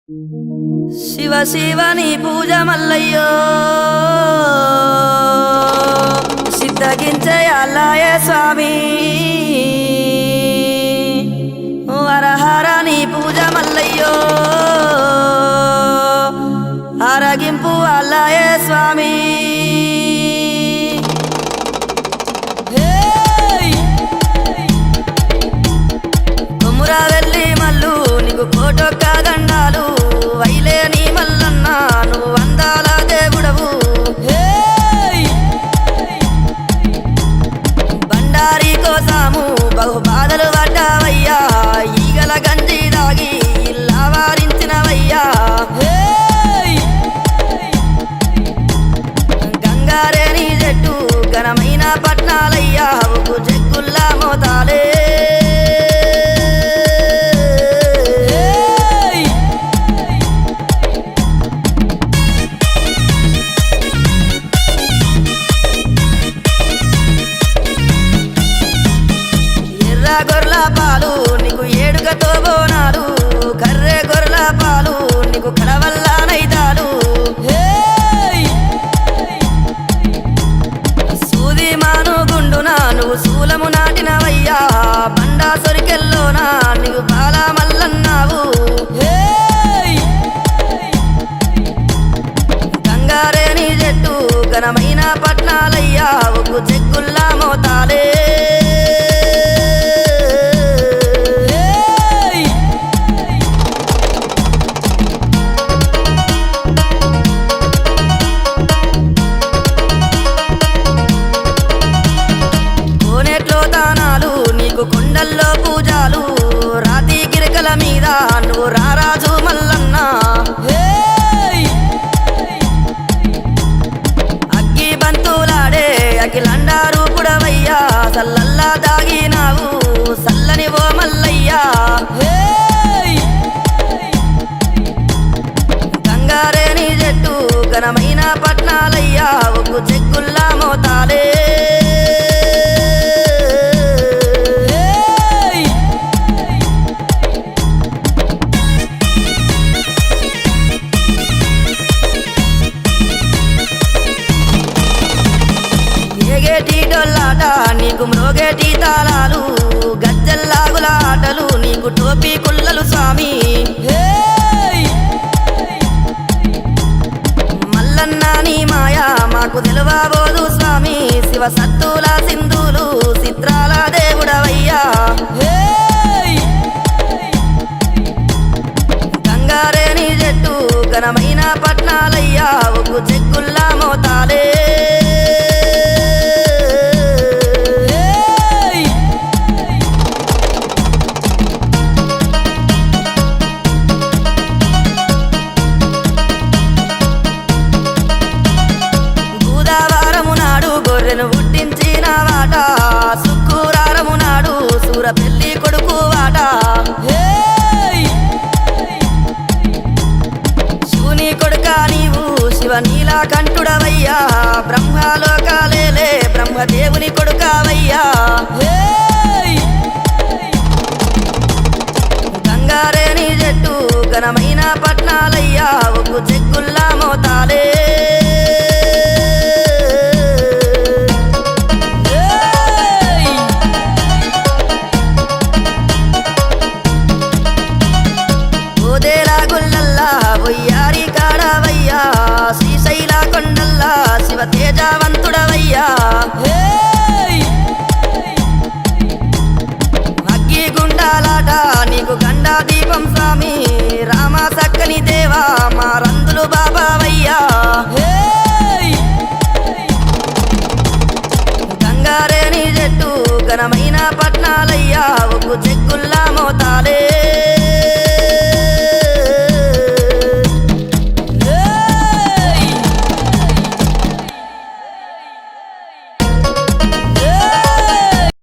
శివ శివని పూజ మల్లయ్యో సిద్ధగించే అల్లాయే స్వామి హరహరని పూజ మల్లయ్యో ఆరగింపు అల్లాయే స్వామి కొమురా వెళ్ళి మల్లు నీకు కోటొక్క దండాలు వైలేని మల్లన్న నువ్వు వందాల దేవుడవు బండారి కోసాము బహు బాధలు పడ్డావయ్యా ఈగల గంజి దాగి ఇల్లా వారించినవయ్యా గంగారేని చెట్టు ఘనమైన పట్నాలయ్యా ఉప్పు చెక్కుల్లా మోతాలే గొర్రెల పాలు నీకు ఏడుగతో బోనాలు కర్రె గొర్రెల పాలు నీకు కడవల్ల నైదాలు సూది మాను గుండున నువ్వు శూలము నాటినవయ్యా బండా సొరికెల్లోనా నీకు బాల మల్లన్నావు గంగారేని చెట్టు ఘనమైన పట్నాలయ్యా ఉప్పు చెక్కుల్లా మోతాలే కొండల్లో పూజాలు రాతి గిరికల మీద నువ్వు రారాజు మల్లన్న అగ్గి బంతులాడే అఖిలండారు పుడవయ్యా సల్లల్లా దాగినావు సల్లని ఓ మల్లయ్యా గంగారేని చెట్టు ఘనమైన పట్నాలయ్యా ఉప్పు చెక్కుల్లా మోతాలే డొల్లాట నీకు మ్రోగేటి తాళాలు గజ్జల్లాగుల ఆటలు నీకు టోపీ కుల్లలు స్వామి మల్లన్న నీ మాయా మాకు తెలువబోదు స్వామి శివ సత్తుల సింధులు చిత్రాల దేవుడవయ్యా గంగారేని చెట్టు ఘనమైన పట్నాలయ్యా ఉప్పు చెక్కుల్లా మోతాలే గొర్రెను పుట్టించిన వాట శుక్రవారము నాడు సూర పెళ్లి కొడుకు వాట శివుని కొడుక నీవు శివ నీలా కంఠుడవయ్యా బ్రహ్మలోకాలేలే బ్రహ్మదేవుని కొడుకవయ్యా గంగారేని చెట్టు ఘనమైన పట్నాలయ్యా ఉప్పు చెక్కుల్లా మోతాలే వయ్యారి కాడవయ్యా శ్రీశైల కొండల్లా శివ తేజవంతుడవయ్యా అగ్గి గుండాలాట నీకు గండా దీపం స్వామి రామ సక్కని దేవా మా రందులు బాబావయ్యా